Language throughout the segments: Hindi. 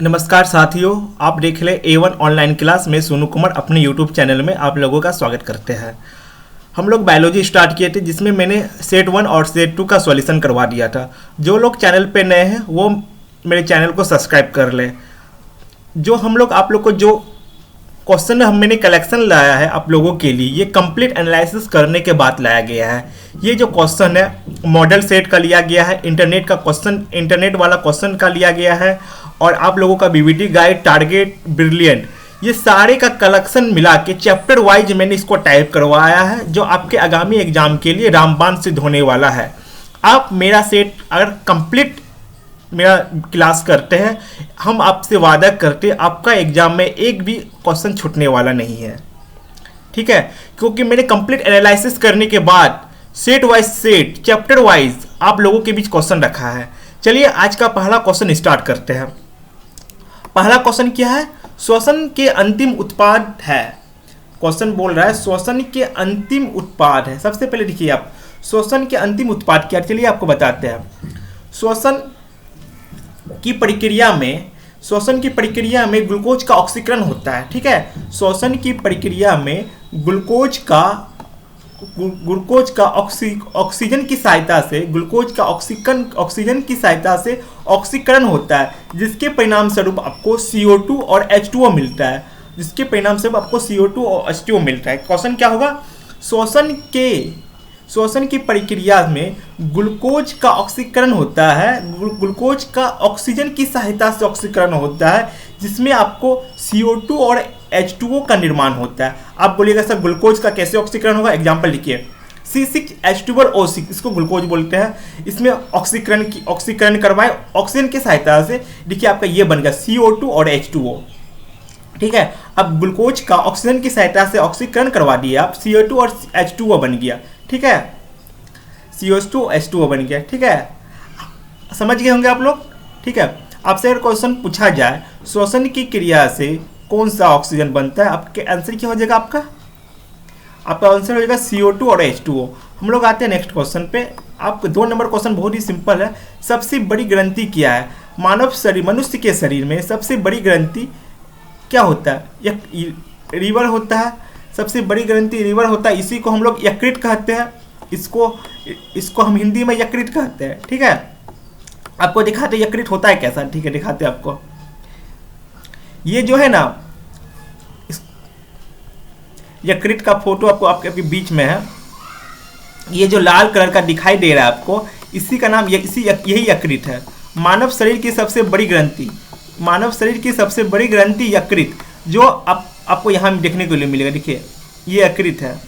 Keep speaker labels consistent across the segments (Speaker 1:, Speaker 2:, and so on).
Speaker 1: नमस्कार साथियों, आप देख रहे A1 ऑनलाइन क्लास में सोनू कुमार अपने YouTube चैनल में आप लोगों का स्वागत करते हैं। हम लोग बायोलॉजी स्टार्ट किए थे जिसमें मैंने सेट 1 और सेट 2 का सॉल्यूशन करवा दिया था। जो लोग चैनल पे नए हैं वो मेरे चैनल को सब्सक्राइब कर लें। जो हम लोग आप लोग को जो क्वेश्चन मैंने कलेक्शन लाया है आप लोगों के लिए, ये कंप्लीट एनालिसिस करने के बाद लाया गया है। ये जो क्वेश्चन है मॉडल सेट का लिया गया है, इंटरनेट वाला क्वेश्चन का लिया गया है, और आप लोगों का बीबीटी गाइड, टारगेट, ब्रिलियंट, ये सारे का कलेक्शन मिला के चैप्टर वाइज मैंने इसको टाइप करवाया है, जो आपके आगामी एग्जाम के लिए रामबाण सिद्ध होने वाला है। आप मेरा सेट अगर कंप्लीट मेरा क्लास करते हैं, हम आपसे वादा करते आपका एग्जाम में एक भी क्वेश्चन छूटने वाला नहीं है, ठीक है। क्योंकि मैंने कंप्लीट एनालिसिस करने के बाद set wise set, chapter wise आप लोगों के बीच क्वेश्चन रखा है। चलिए आज का पहला क्वेश्चन स्टार्ट करते हैं। पहला क्वेश्चन क्या है? श्वसन के अंतिम उत्पाद है। क्वेश्चन बोल रहा है श्वसन के अंतिम उत्पाद है। सबसे पहले देखिए आप, श्वसन के अंतिम उत्पाद क्या? चलिए आपको बताते हैं। श्वसन की प्रक्रिया में ग्लूकोज का ऑक्सीकरण होता है, ठीक है। श्वसन की प्रक्रिया में ग्लूकोज का ऑक्सीजन की सहायता से ऑक्सीकरण होता है, जिसके परिणाम स्वरूप आपको CO2 और H2O मिलता है। क्वेश्चन क्या होगा? श्वसन की प्रक्रिया में ग्लूकोज का ऑक्सीकरण होता है, ग्लूकोज का ऑक्सीजन की सहायता से ऑक्सीकरण होता है, जिसमें आपको CO2 और H2O का निर्माण होता है। आप बोलिएगा सर ग्लूकोज का कैसे ऑक्सीकरण होगा? एग्जांपल लिखिए, C6H12O6, इसको ग्लूकोज बोलते हैं। इसमें ऑक्सीकरण करवाए ऑक्सीजन की सहायता से। देखिए आपका ये बन गया CO2 और H2O, ठीक है। अब ग्लूकोज का ऑक्सीजन की सहायता से ऑक्सीकरण करवा दिया आप, CO2 और H2O बन गया, ठीक है। CO2 H2O बन गया, ठीक है। समझ गए होंगे आप लोग, ठीक है। आपसे अगर क्वेश्चन पूछा जाए श्वसन की क्रिया से कौन सा ऑक्सीजन बनता है, आपके आंसर क्या हो जाएगा? आपका आंसर हो जाएगा CO2 और H2O। हम लोग आते हैं नेक्स्ट क्वेश्चन पे। आपको 2 नंबर क्वेश्चन बहुत ही सिंपल है। सबसे बड़ी ग्रंथि क्या है? मनुष्य के शरीर में सबसे बड़ी ग्रंथि क्या होता है? लीवर होता है। सबसे बड़ी ग्रंथि लीवर होता है। इसी को हम लोग यकृत कहते हैं। इसको हम हिंदी में यकृत कहते हैं, ठीक है। आपको दिखाते यकृत होता है कैसा, ठीक है, दिखाते हैं आपको। ये जो है ना, यकृत का फोटो आपको आपके बीच में है। ये जो लाल कलर का दिखाई दे रहा है आपको, इसी का नाम यही यकृत है। मानव शरीर की सबसे बड़ी ग्रंथि यकृत, जो आपको यहाँ देखने को मिलेगा। देखिए ये यकृत है,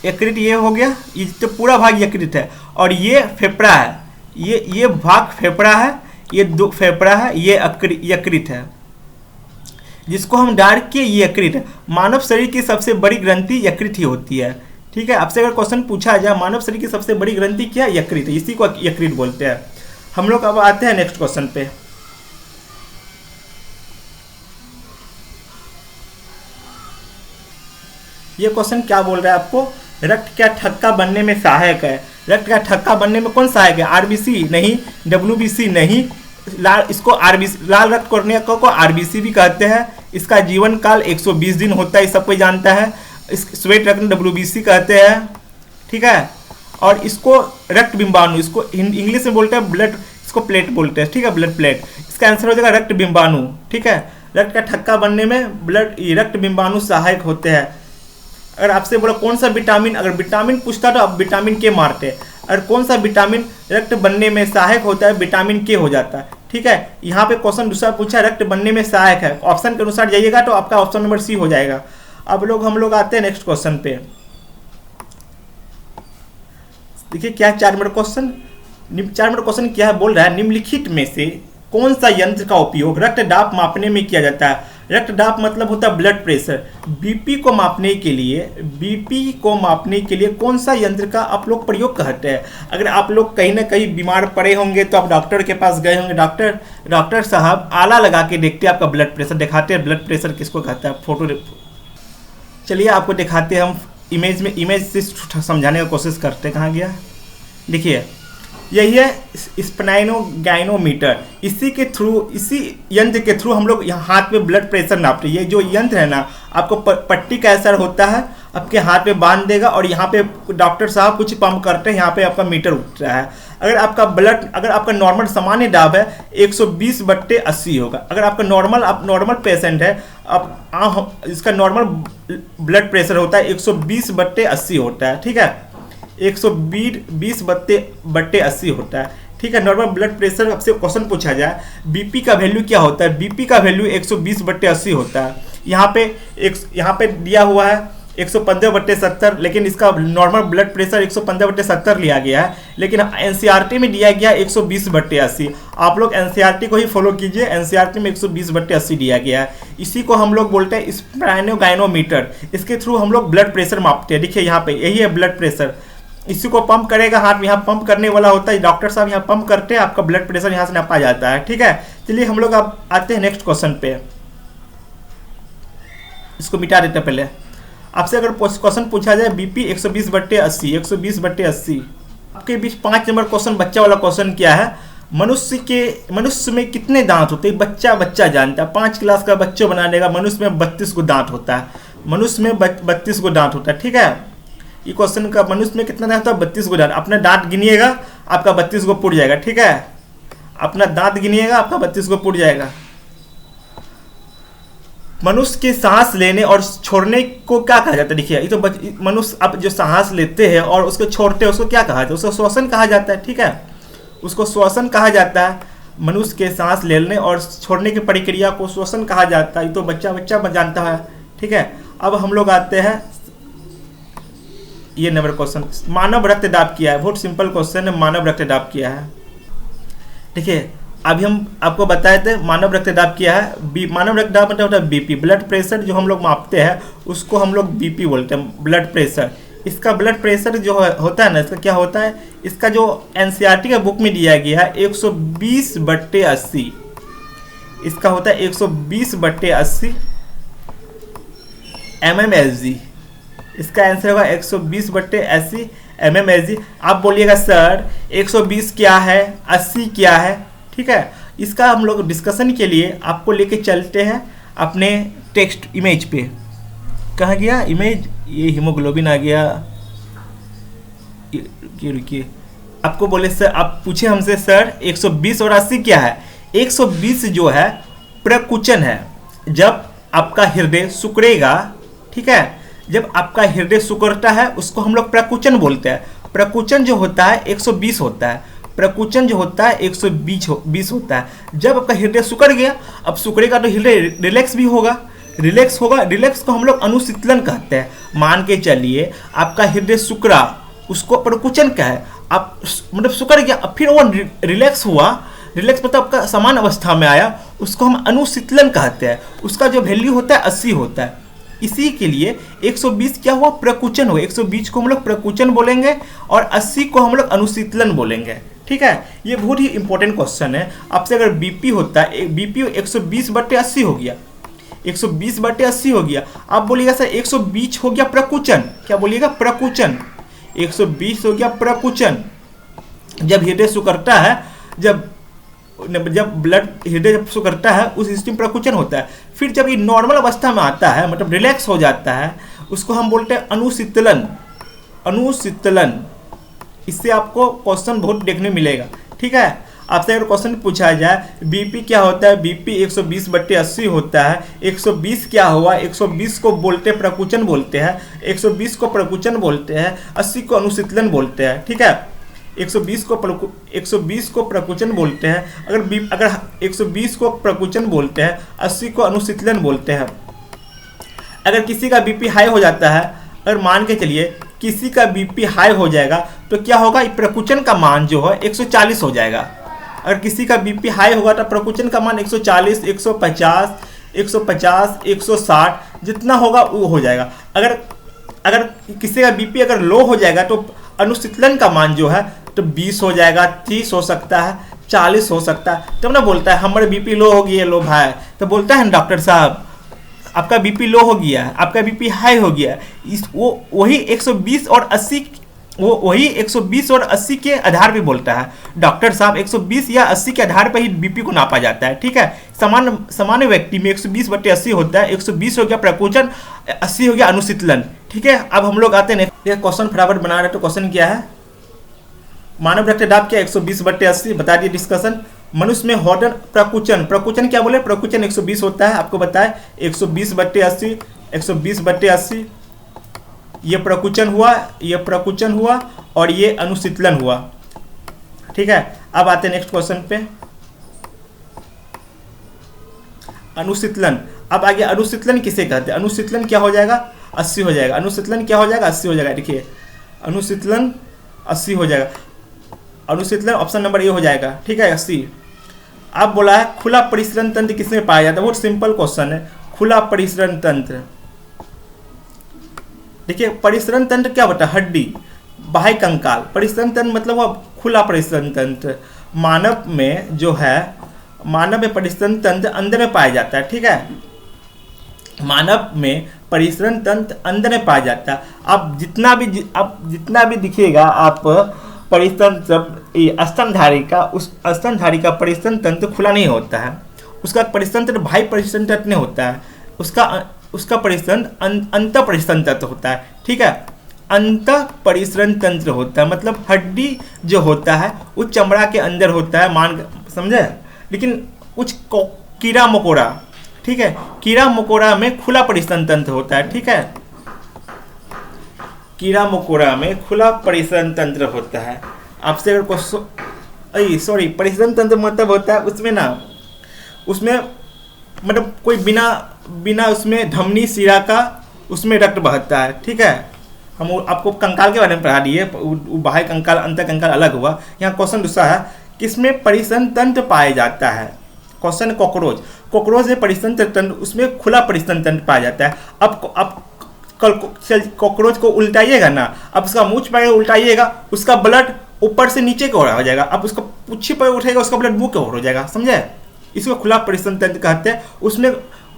Speaker 1: यकृत ये हो गया, ये तो पूरा भाग यकृत है। और ये फेफड़ा है, ये भाग फेफड़ा है, ये 2 फेफड़ा है, ये यकृत है, जिसको हम डार्क के ये यकृत है। मानव शरीर की सबसे बड़ी ग्रंथि यकृत ही होती है, ठीक है। आपसे अगर क्वेश्चन पूछा जाए मानव शरीर की सबसे बड़ी ग्रंथि क्या है? यकृत है, इसी को यकृत बोलते हैं। हम लोग अब आते हैं नेक्स्ट क्वेश्चन पे। ये क्वेश्चन क्या बोल रहा है आपको? रक्त का थक्का बनने में सहायक है। रक्त का थक्का बनने में कौन सहायक है? RBC नहीं, WBC नहीं, लाल रक्त कोशिका को RBC भी कहते हैं। इसका जीवन काल 120 दिन होता है, सब कोई जानता है। श्वेत रक्त WBC कहते हैं, ठीक है। और इसको रक्त बिंबाणु, इसको इंग्लिश में बोलते हैं ब्लड, इसको प्लेट बोलते हैं, ठीक है, ब्लड प्लेट। इसका आंसर हो जाएगा रक्त बिंबाणु, ठीक है। रक्त का थक्का बनने में रक्त बिंबाणु सहायक होते हैं। अगर आपसे बोला कौन सा विटामिन, अगर विटामिन पूछता तो आप विटामिन के मारते। और कौन सा विटामिन रक्त बनने में सहायक होता है? विटामिन के हो जाता है, ठीक है। यहाँ पे क्वेश्चन दूसरा पूछा रक्त बनने में सहायक है, ऑप्शन के अनुसार जाइएगा तो आपका ऑप्शन नंबर C हो जाएगा। अब हम लोग आते हैं नेक्स्ट क्वेश्चन पे। देखिए क्या 4 नंबर क्वेश्चन क्या है? बोल रहा है निम्नलिखित में से कौन सा यंत्र का उपयोग रक्तदाब मापने में किया जाता है? रक्तदाब मतलब होता है ब्लड प्रेशर। बीपी को मापने के लिए कौन सा यंत्र का आप लोग प्रयोग करते हैं? अगर आप लोग कहीं ना कहीं बीमार पड़े होंगे तो आप डॉक्टर के पास गए होंगे, डॉक्टर साहब आला लगा के देखते हैं आपका ब्लड प्रेशर, दिखाते हैं ब्लड प्रेशर किसको कहता है, फोटो। चलिए आपको दिखाते हैं हम इमेज से समझाने की कोशिश करते हैं। कहाँ गया? देखिए यही है स्पेनाइनोगाइनोमीटर। इसी यंत्र के थ्रू हम लोग यहाँ हाथ में ब्लड प्रेशर नापते हैं। ये जो यंत्र है ना, आपको पट्टी का असर होता है, आपके हाथ में बांध देगा और यहाँ पे डॉक्टर साहब कुछ पंप करते हैं, यहाँ पे आपका मीटर उठ रहा है। अगर आपका नॉर्मल सामान्य दाब है 120/80 होगा। अगर आपका नॉर्मल पेशेंट है, इसका नॉर्मल ब्लड प्रेशर होता है 120/80 होता है, ठीक है, 120/80 होता है, ठीक है। नॉर्मल ब्लड प्रेशर आपसे क्वेश्चन पूछा जाए, बीपी का वैल्यू क्या होता है, बीपी का वैल्यू 120/80 होता है। यहाँ पे दिया हुआ है 115/70, लेकिन इसका नॉर्मल ब्लड प्रेशर 115/70 लिया गया है, लेकिन एनसीईआरटी में दिया गया 120/80। आप लोग एनसीईआरटी को ही फॉलो कीजिए, एनसीईआरटी में 120/80 दिया गया है। इसी को हम लोग बोलते हैं स्पेनाइनोगाइनोमीटर। इसके थ्रू हम लोग ब्लड प्रेशर मापते हैं। देखिए यहाँ पे यही है ब्लड प्रेशर, इसी को पंप करेगा हाथ में, यहाँ पंप करने वाला होता है, डॉक्टर साहब यहाँ पंप करते हैं, आपका ब्लड प्रेशर यहाँ से नापा जाता है, ठीक है। चलिए हम लोग अब आते हैं नेक्स्ट क्वेश्चन पे। इसको मिटा देते हैं पहले। आपसे अगर क्वेश्चन पूछा जाए बीपी 120/80, आपके बीच 5 नंबर क्वेश्चन बच्चा वाला क्वेश्चन क्या है, मनुष्य में कितने दांत होते हैं, बच्चा जानता है। 5 क्लास का बच्चा बना देगा, मनुष्य में 32 को दांत होता है, मनुष्य में 32 को दांत होता है, ठीक है। ये क्वेश्चन का मनुष्य में कितना दांत होता है, 32 को दांत। अपना दांत गिनिएगा, आपका 32 को पुट जाएगा, ठीक है। अपना दांत गिनिएगा, आपका 32 को पुट जाएगा। मनुष्य के सांस लेने और छोड़ने को क्या कहा जाता है, देखिए ये तो मनुष्य अब जो सांस लेते हैं और उसको छोड़ते हैं उसको क्या कहा जाता है, उसको श्वसन कहा जाता है, ठीक है, उसको श्वसन कहा जाता है। मनुष्य के सांस लेने और छोड़ने की प्रक्रिया को श्वसन कहा जाता है। ये तो बच्चा जानता है, ठीक है। अब हम लोग आते हैं ये नंबर क्वेश्चन, मानव रक्तदाब क्या है। बहुत सिंपल क्वेश्चन है, मानव रक्तदाब क्या है। देखिए अभी हम आपको बताए थे मानव रक्तदाब क्या है। मानव रक्तदाब मतलब होता है बीपी, ब्लड प्रेशर जो हम लोग मापते हैं उसको हम लोग बीपी बोलते हैं, ब्लड प्रेशर। इसका ब्लड प्रेशर जो होता है ना, इसका क्या होता है, इसका जो एनसीईआरटी का बुक में दिया गया है 120/80, इसका होता है 120/80 mmHg। इसका आंसर होगा 120/80 mmHg। आप बोलिएगा सर 120 क्या है, 80 क्या है, ठीक है। इसका हम लोग डिस्कशन के लिए आपको लेके चलते हैं अपने टेक्स्ट इमेज पे। कहाँ गया इमेज, ये हीमोग्लोबिन आ गया, रुकिए। आपको बोले सर, आप पूछे हमसे सर 120 और 80 क्या है। 120 जो है प्रकुचन है, जब आपका हृदय सिकुड़ेगा, ठीक है, जब आपका हृदय सिकुड़ता है उसको हम लोग प्रकुचन बोलते हैं। प्रकुचन जो होता है 120 होता है, प्रकुचन जो होता है 120 होता है। जब आपका हृदय सिकुड़ गया, अब सिकुड़ेगा तो हृदय रिलैक्स भी होगा, रिलैक्स को हम लोग अनुशीतलन कहते हैं। मान के चलिए आपका हृदय सिकुड़ा, उसको प्रकुचन का है, आप मतलब सिकुड़ गया, अब फिर वो रिलैक्स हुआ, रिलैक्स मतलब आपका समान अवस्था में आया, उसको हम अनुशीतलन कहते हैं। उसका जो वैल्यू होता है 80 होता है। इसी के लिए 120 क्या हुआ, प्रकुचन हुआ। 120 को हम लोग प्रकुचन बोलेंगे और 80 को हम लोग अनुशीतलन बोलेंगे, ठीक है। ये बहुत ही इंपॉर्टेंट क्वेश्चन है। आपसे अगर बीपी होता है, बीपी 120/80 हो गया, 120/80 हो गया, आप बोलिएगा सर 120 हो गया प्रकुचन, क्या बोलिएगा, प्रकुचन। 120 हो गया प्रकुचन। जब हृदय सिकुड़ता है, जब ब्लड हृदय जब सिकुड़ता है उस स्थिति में प्रकुचन होता है। फिर जब ये नॉर्मल अवस्था में आता है, मतलब रिलैक्स हो जाता है, उसको हम बोलते हैं अनुशीतलन। अनुशीतलन, इससे आपको क्वेश्चन बहुत देखने मिलेगा, ठीक है। आपसे अगर क्वेश्चन पूछा जाए बीपी क्या होता है, बीपी 120/80 होता है। 120 क्या हुआ, 120 को बोलते प्रकुचन बोलते हैं, 120 को प्रकुचन बोलते हैं, 80 को अनुशीतलन बोलते हैं, ठीक है। 120 को प्रकुचन बोलते हैं। अगर 120 को प्रकुचन बोलते हैं, 80 को अनुशीतलन बोलते हैं। अगर किसी का बीपी हाई हो जाता है, अगर मान के चलिए किसी का बीपी हाई हो जाएगा तो क्या होगा, प्रकुचन का मान जो है 140 हो जाएगा। अगर किसी का बीपी हाई होगा तो प्रकुचन का मान 140, 150, 160 जितना होगा वो हो जाएगा। अगर किसी का बीपी अगर लो हो जाएगा तो अनुशीतलन का मान जो है तो 20 हो जाएगा, 30 हो सकता है, 40 हो सकता है। तब ना बोलता है हमारे बीपी लो हो गया, लो भाई, तो बोलता है डॉक्टर साहब आपका बीपी लो हो गया है, आपका बीपी हाई हो गया है। वही 120 और 80 वो वही 120 और 80 के आधार पे बोलता है। डॉक्टर साहब 120 या 80 के आधार पे ही बीपी को नापा जाता है, ठीक है। सामान्य व्यक्ति में 120/80 होता है। 120 हो गया प्रकोचन, 80 हो गया अनुशीतलन, ठीक है। अब हम लोग आते हैं क्वेश्चन फटाफट बना रहे। तो क्वेश्चन क्या है, मानव रक्तदाब क्या 120/80 बता दिए डिस्कशन। मनुष्य में हॉर्मोन प्रकुचन क्या बोले, प्रकुचन 120 होता है, आपको बताया 120/80, 120/80 ये प्रकुचन हुआ और ये अनुशीतलन हुआ, ठीक है। अब आते हैं नेक्स्ट क्वेश्चन पे, अनुशीतलन। अब आगे अनुशीतलन किसे कहते हैं, अनुशीतलन क्या हो जाएगा 80 हो जाएगा, अनुशीतलन क्या हो जाएगा 80 हो जाएगा। देखिए अनुशीतलन 80 हो जाएगा, अनुशीतलन ऑप्शन नंबर ए हो जाएगा, ठीक है 80। अब बोला है खुला परिसरण तंत्र किसमें पाया जाता है, बहुत सिंपल क्वेश्चन है। खुला परिसरण तंत्र, देखिए परिसरण तंत्र क्या होता है, हड्डी, बाह्य कंकाल। परिसरण तंत्र मतलब वो खुला परिसरण तंत्र। मानव में जो है, मानव में परिसरण तंत्र अंदर में पाया जाता है, ठीक है। मानव में परिसरण तंत्र अंदर में पाया जाता है। अब जितना भी दिखेगा आप परिसरण स्तनधारी का, उस स्तनधारी का परिसरण तंत्र खुला नहीं होता है। उसका परिसरण तंत्र बाह्य परिसरण तंत्र नहीं होता है, उसका परिसरण अंत परिसरण तंत्र होता है, ठीक है। अंत परिसरण तंत्र होता है मतलब हड्डी जो होता है वो चमड़ा के अंदर होता है, मान समझे। लेकिन कुछ कीड़ा मकोड़ा, ठीक है, कीड़ा मकोड़ा में खुला परिसरण तंत्र होता है, ठीक है। कीड़ा मकोड़ा में खुला परिसरण तंत्र होता है। आपसे अगर क्वेश्चन परिसरण तंत्र मतलब होता है उसमें मतलब कोई बिना उसमें धमनी शिरा का उसमें रक्त बहता है, ठीक है। हम आपको कंकाल के बारे में पढ़ा दिए, बाह्य कंकाल अंतर कंकाल अलग हुआ। यहाँ क्वेश्चन दूसरा है, किसमें परिसरण तंत्र पाया जाता है। क्वेश्चन कॉकरोच में परिसरण तंत्र, उसमें खुला परिसरण तंत्र पाया जाता है। अब कॉकरोच को उल्टाइएगा ना, अब उसका मुँह पर उल्टाइएगा, उसका ब्लड ऊपर से नीचे की ओर हो जाएगा। अब उसका पुच्छी पर उठेगा, उसका ब्लड मुंह की ओर हो जाएगा, समझे। इसको खुला परिसरण तंत्र कहते हैं।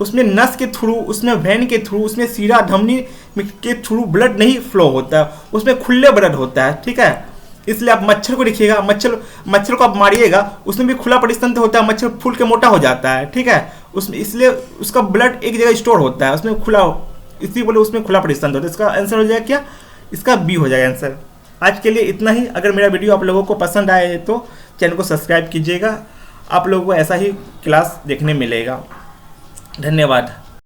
Speaker 1: उसमें नस के थ्रू, उसमें वेन के थ्रू, उसमें सीरा धमनी के थ्रू ब्लड नहीं फ्लो होता है, उसमें खुले ब्लड होता है, ठीक है। इसलिए आप मच्छर को देखिएगा, मच्छर को आप मारिएगा, उसमें भी खुला परिसरण तंत्र होता है, मच्छर फूल के मोटा हो जाता है, ठीक है। उसमें इसलिए उसका ब्लड एक जगह स्टोर होता है, उसमें खुला, इसी बोले उसमें खुला परिसरण होता है। इसका आंसर हो जाएगा क्या, इसका बी हो जाएगा आंसर। आज के लिए इतना ही। अगर मेरा वीडियो आप लोगों को पसंद आए तो चैनल को सब्सक्राइब कीजिएगा, आप लोगों को ऐसा ही क्लास देखने मिलेगा। धन्यवाद।